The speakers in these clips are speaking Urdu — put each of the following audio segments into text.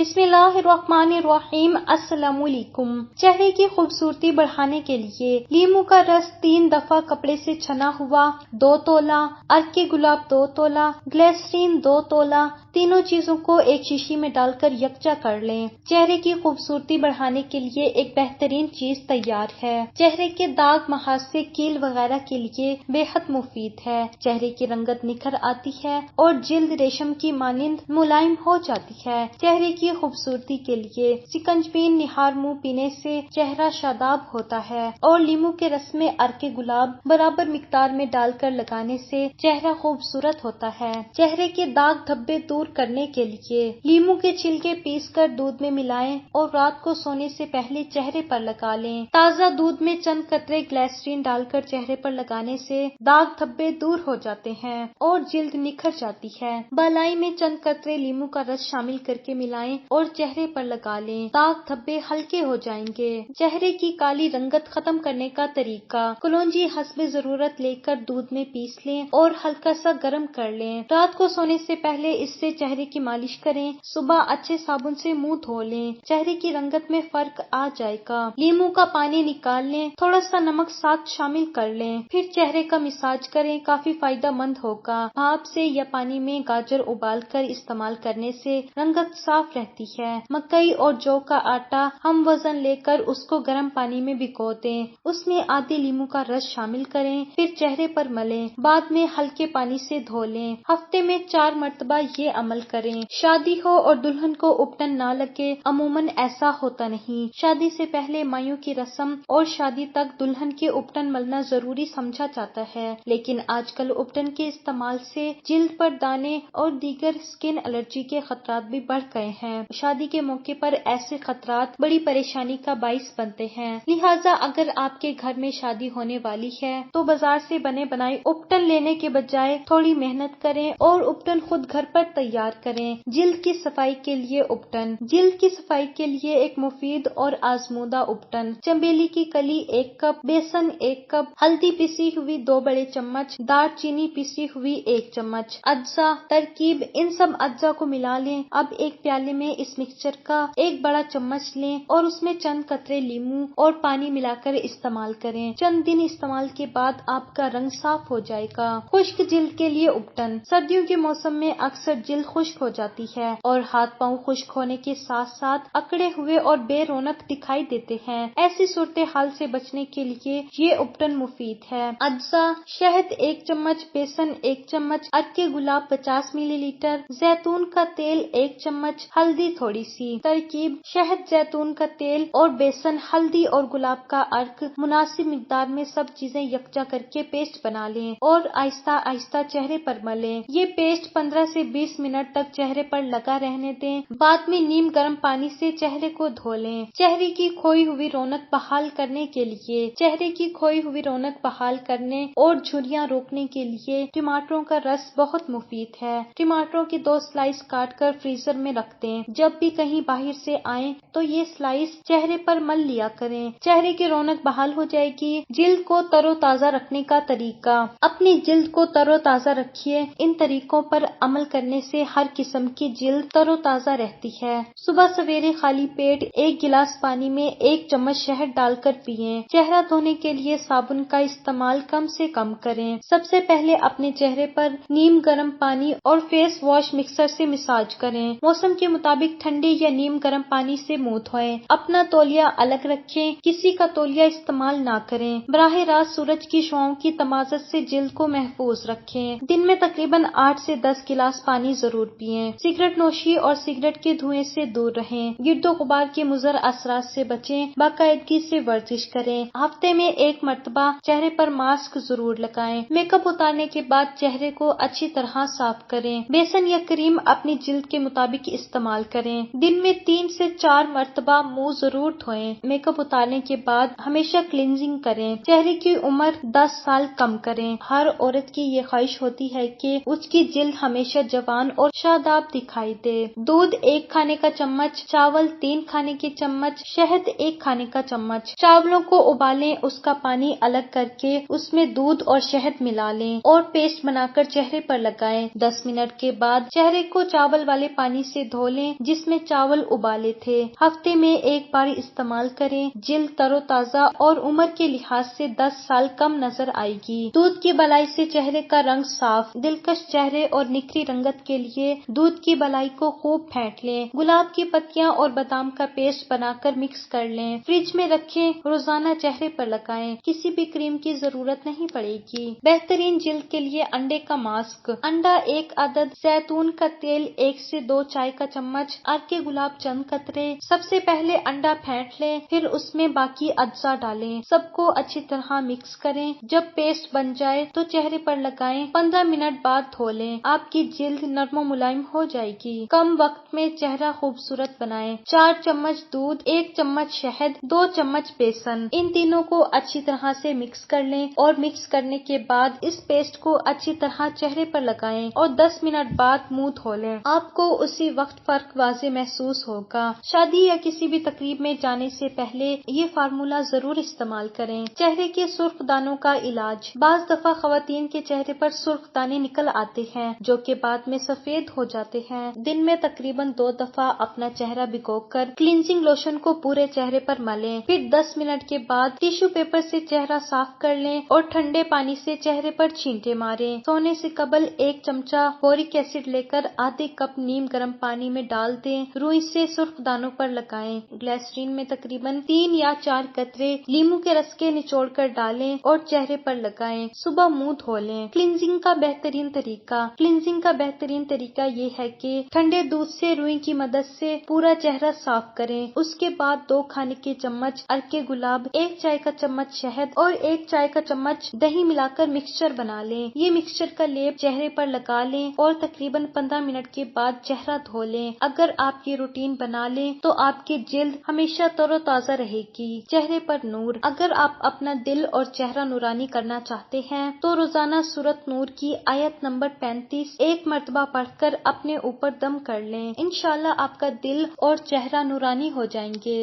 بسم اللہ الرحمن الرحیم۔ السلام علیکم۔ چہرے کی خوبصورتی بڑھانے کے لیے لیمو کا رس 3 دفعہ کپڑے سے چھنا ہوا 2 تولہ، ارک گلاب 2 تولہ، گلیسرین 2 تولہ، تینوں چیزوں کو ایک شیشی میں ڈال کر یکجا کر لیں۔ چہرے کی خوبصورتی بڑھانے کے لیے ایک بہترین چیز تیار ہے۔ چہرے کے داغ، محاسے، کیل وغیرہ کے لیے بے حد مفید ہے۔ چہرے کی رنگت نکھر آتی ہے اور جلد ریشم کی مانند ملائم ہو جاتی ہے۔ چہرے کی خوبصورتی کے لیے سکنجبین نہار منہ پینے سے چہرہ شاداب ہوتا ہے اور لیمو کے رس میں ارک گلاب برابر مقدار میں ڈال کر لگانے سے چہرہ خوبصورت ہوتا ہے۔ چہرے کے داغ دھبے دور کرنے کے لیے لیمو کے چھلکے پیس کر دودھ میں ملائیں اور رات کو سونے سے پہلے چہرے پر لگا لیں۔ تازہ دودھ میں چند قطرے گلیسرین ڈال کر چہرے پر لگانے سے داغ دھبے دور ہو جاتے ہیں اور جلد نکھر جاتی ہے۔ بالائی میں چند قطرے لیمو کا رس شامل کر کے ملائیں اور چہرے پر لگا لیں، داغ دھبے ہلکے ہو جائیں گے۔ چہرے کی کالی رنگت ختم کرنے کا طریقہ: کلونجی حسب ضرورت لے کر دودھ میں پیس لیں اور ہلکا سا گرم کر لیں۔ رات کو سونے سے پہلے اس سے چہرے کی مالش کریں۔ صبح اچھے صابن سے منہ دھو لیں، چہرے کی رنگت میں فرق آ جائے گا۔ لیمو کا پانی نکال لیں، تھوڑا سا نمک ساتھ شامل کر لیں، پھر چہرے کا مساج کریں، کافی فائدہ مند ہوگا۔ بھاپ سے یا پانی میں گاجر ابال کر استعمال کرنے سے رنگت صاف رہتی ہے۔ مکئی اور جو کا آٹا ہم وزن لے کر اس کو گرم پانی میں بھگو دیں، اس میں آدھے لیمو کا رس شامل کریں، پھر چہرے پر ملیں، بعد میں ہلکے پانی سے دھو لیں۔ ہفتے میں 4 مرتبہ یہ عمل کریں۔ شادی ہو اور دلہن کو اپٹن نہ لگے، عموماً ایسا ہوتا نہیں۔ شادی سے پہلے مایوں کی رسم اور شادی تک دلہن کے اپٹن ملنا ضروری سمجھا جاتا ہے، لیکن آج کل اپٹن کے استعمال سے جلد پر دانے اور دیگر سکن الرجی کے خطرات بھی بڑھ گئے ہیں۔ شادی کے موقع پر ایسے خطرات بڑی پریشانی کا باعث بنتے ہیں، لہٰذا اگر آپ کے گھر میں شادی ہونے والی ہے تو بازار سے بنے بنائے اپٹن لینے کے بجائے تھوڑی محنت کریں اور اپٹن خود گھر پر تیار کریں۔ جلد کی صفائی کے لیے اپٹن: جلد کی صفائی کے لیے ایک مفید اور آزمودہ اپٹن: چنبیلی کی کلی 1 کپ، بیسن 1 کپ، ہلدی پیسی ہوئی 2 بڑے چمچ، دار چینی پیسی ہوئی 1 چمچ۔ اجزاء: ترکیب: ان سب اجزاء کو ملا لیں۔ اب ایک پیالے میں اس مکسچر کا 1 بڑا چمچ لیں اور اس میں چند قطرے لیمو اور پانی ملا کر استعمال کریں۔ چند دن استعمال کے بعد آپ کا رنگ صاف ہو جائے گا۔ خشک جلد کے لیے اپٹن: سردیوں کے موسم میں اکثر جلد خشک ہو جاتی ہے اور ہاتھ پاؤں خشک ہونے کے ساتھ ساتھ اکڑے ہوئے اور بے رونق دکھائی دیتے ہیں۔ ایسی صورتحال سے بچنے کے لیے یہ اپٹن مفید ہے۔ اجزاء: شہد 1 چمچ، بیسن 1 چمچ، ارک گلاب 50 ملی لیٹر، زیتون کا تیل 1 چمچ، ہلدی تھوڑی سی۔ ترکیب: شہد، زیتون کا تیل اور بیسن، ہلدی اور گلاب کا ارک مناسب مقدار میں سب چیزیں یکجا کر کے پیسٹ بنا لیں اور آہستہ آہستہ چہرے پر ملیں۔ یہ پیسٹ 15 سے 20 منٹ تک چہرے پر لگا رہنے دیں، بعد میں نیم گرم پانی سے چہرے کو دھو لیں۔ چہرے کی کھوئی ہوئی رونق بحال کرنے کے لیے: چہرے کی کھوئی ہوئی رونق بحال کرنے اور جھریاں روکنے کے لیے ٹماٹروں کا رس بہت مفید ہے۔ ٹماٹروں کے 2 سلائس کاٹ کر فریزر میں رکھ دیں، جب بھی کہیں باہر سے آئیں تو یہ سلائس چہرے پر مل لیا کریں، چہرے کی رونق بحال ہو جائے گی۔ جلد کو تر و تازہ رکھنے کا طریقہ: اپنی جلد کو تر و تازہ رکھیے۔ ان طریقوں پر عمل کرنے سے ہر قسم کی جلد تر و تازہ رہتی ہے۔ صبح سویرے خالی پیٹ 1 گلاس پانی میں 1 چمچ شہد ڈال کر پئیں۔ چہرہ دھونے کے لیے صابن کا استعمال کم سے کم کریں۔ سب سے پہلے اپنے چہرے پر نیم گرم پانی اور فیس واش مکسر سے مساج کریں۔ موسم کے مطابق ٹھنڈے یا نیم گرم پانی سے منہ دھوئیں۔ اپنا تولیہ الگ رکھیں، کسی کا تولیہ استعمال نہ کریں۔ براہ راست سورج کی شعاؤں کی تمازت سے جلد کو محفوظ رکھیں۔ دن میں تقریباً 8 سے 10 گلاس پانی ضرور پئیں۔ سگریٹ نوشی اور سگریٹ کے دھوئیں سے دور رہیں۔ گرد و غبار کے مضر اثرات سے بچیں۔ باقاعدگی سے ورزش کریں۔ ہفتے میں 1 مرتبہ چہرے پر ماسک ضرور لگائیں۔ میک اپ اتارنے کے بعد چہرے کو اچھی طرح صاف کریں۔ بیسن یا کریم اپنی جلد کے مطابق استعمال کریں۔ دن میں 3 سے 4 مرتبہ منہ ضرور دھوئیں۔ میک اپ اتارنے کے بعد ہمیشہ کلینزنگ کریں۔ چہرے کی عمر 10 سال کم کریں۔ ہر عورت کی یہ خواہش ہوتی ہے کہ اس کی جلد ہمیشہ جوان اور شاداب دکھائی دے۔ دودھ 1 کھانے کا چمچ، چاول 3 کھانے کے چمچ، شہد 1 کھانے کا چمچ۔ چاولوں کو ابالیں، اس کا پانی الگ کر کے اس میں دودھ اور شہد ملا لیں اور پیسٹ بنا کر چہرے پر لگائیں۔ 10 منٹ کے بعد چہرے کو چاول والے پانی سے دھو لیں جس میں چاول ابالے تھے۔ ہفتے میں ایک بار استعمال کریں، جلد تر و تازہ اور عمر کے لحاظ سے 10 سال کم نظر آئے گی۔ دودھ کی بلائی سے چہرے کا رنگ صاف، دلکش چہرے اور نکھری رنگت کے لیے دودھ کی بلائی کو خوب پھینٹ لیں۔ گلاب کی پتیاں اور بادام کا پیسٹ بنا کر مکس کر لیں، فریج میں رکھیں، روزانہ چہرے پر لگائیں، کسی بھی کریم کی ضرورت نہیں پڑے گی۔ بہترین جلد کے لیے انڈے کا ماسک۔ انڈا 1 عدد، زیتون کا تیل 1 سے 2 چائے کا چمچ، عرق گلاب چند قطرے۔ سب سے پہلے انڈا پھینٹ لیں، پھر اس میں باقی اجزاء ڈالیں، سب کو اچھی طرح مکس کریں۔ جب پیسٹ بن جائے تو چہرے پر لگائیں، 15 منٹ بعد دھو لیں، آپ کی جلد نرم و ملائم ہو جائے گی۔ کم وقت میں چہرہ خوبصورت بنائیں۔ 4 چمچ دودھ، 1 چمچ شہد، 2 چمچ بیسن، ان تینوں کو اچھی طرح سے مکس کر لیں اور مکس کرنے کے بعد اس پیسٹ کو اچھی طرح چہرے پر لگائیں اور 10 منٹ بعد منہ دھو لیں۔ آپ کو اسی وقت فرق واضح محسوس ہوگا۔ شادی یا کسی بھی تقریب میں جانے سے پہلے یہ فارمولہ ضرور استعمال کریں۔ چہرے کے سرخ دانوں کا علاج۔ بعض دفعہ خواتین کے چہرے پر سرخ دانے نکل آتے ہیں جو کہ بعد میں سفید ہو جاتے ہیں۔ دن میں تقریباً 2 دفعہ اپنا چہرہ بھگو کر کلینزنگ لوشن کو پورے چہرے پر ملیں، پھر 10 منٹ کے بعد ٹیشو پیپر سے چہرہ صاف کر لیں اور ٹھنڈے پانی سے چہرے پر چھینٹے ماریں۔ سونے سے قبل 1 چمچہ بورک ایسڈ لے کر آدھے کپ نیم گرم پانی میں ڈال دیں، روئی سے سرخ دانوں پر لگائیں۔ گلیسرین میں تقریباً 3 یا 4 قطرے لیموں کے رس کے نچوڑ کر ڈالیں اور چہرے پر لگائیں۔ صبح منہ دھو لیں۔ کلینزنگ کا بہترین طریقہ۔ کلینزنگ کا بہترین طریقہ یہ ہے کہ ٹھنڈے دودھ سے روئی کی مدد سے پورا چہرہ صاف کریں۔ اس کے بعد 2 کھانے کے چمچ عرق گلاب، 1 چائے کا چمچ شہد اور 1 چائے کا چمچ دہی ملا کر مکسچر بنا لیں۔ یہ مکسچر کا لیپ چہرے پر لگا لیں اور تقریباً 15 منٹ کے بعد چہرہ دھو لیں۔ اگر آپ یہ روٹین بنا لیں تو آپ کی جلد ہمیشہ تر و تازہ رہے گی۔ چہرے پر نور۔ اگر آپ اپنا دل اور چہرہ نورانی کرنا چاہتے ہیں تو روزانہ سورت نور کی آیت نمبر 35 ایک مرتبہ پڑھ کر اپنے اوپر دم کر لیں، انشاءاللہ آپ کا دل اور چہرہ نورانی ہو جائیں گے۔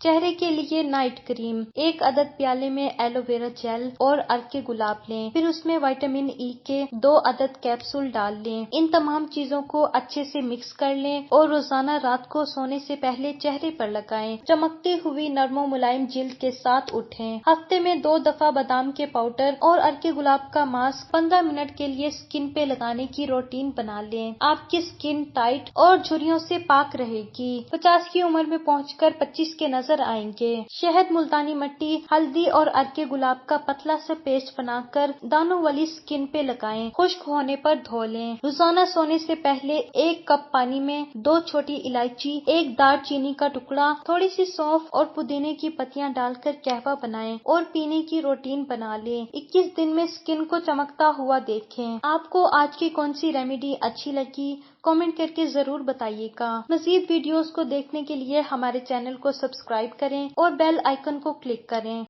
چہرے کے لیے نائٹ کریم۔ 1 عدد پیالے میں ایلو ویرا جیل اور عرق گلاب لیں، پھر اس میں وٹامن ای کے 2 عدد کیپسول ڈال لیں۔ ان تمام چیزوں کو اچھے سے مکس کر لیں اور روزانہ رات کو سونے سے پہلے چہرے پر لگائیں۔ چمکتی ہوئی نرم و ملائم جلد کے ساتھ اٹھیں۔ ہفتے میں 2 دفعہ بادام کے پاؤڈر اور عرق گلاب کا ماسک 15 منٹ کے لیے سکن پہ لگانے کی روٹین بنا لیں۔ آپ کی سکن ٹائٹ اور جھریوں سے پاک رہے گی۔ 50 کی عمر میں پہنچ کر 25 کے نظر آئیں گے۔ شہد، ملتانی مٹی، ہلدی اور عرق گلاب کا پتلا سا پیسٹ بنا کر دانوں والی سکن پہ لگائیں، خشک ہونے پر دھو لیں۔ روزانہ سونے سے پہلے 1 کپ پانی میں 2 چھوٹی الائچی، 1 دار چینی کا ٹکڑا، تھوڑی سی سونف اور پودینے کی پتیاں ڈال کر قہوہ بنائیں اور پینے کی روٹین بنا لیں۔ 21 دن میں سکن کو چمکتا ہوا دیکھیں۔ آپ کو آج کی کون سی ریمیڈی اچھی لگی کامنٹ کر کے ضرور بتائیے گا۔ مزید ویڈیوز کو دیکھنے کے لیے ہمارے چینل کو سبسکرائب کریں اور بیل آئیکن کو کلک کریں۔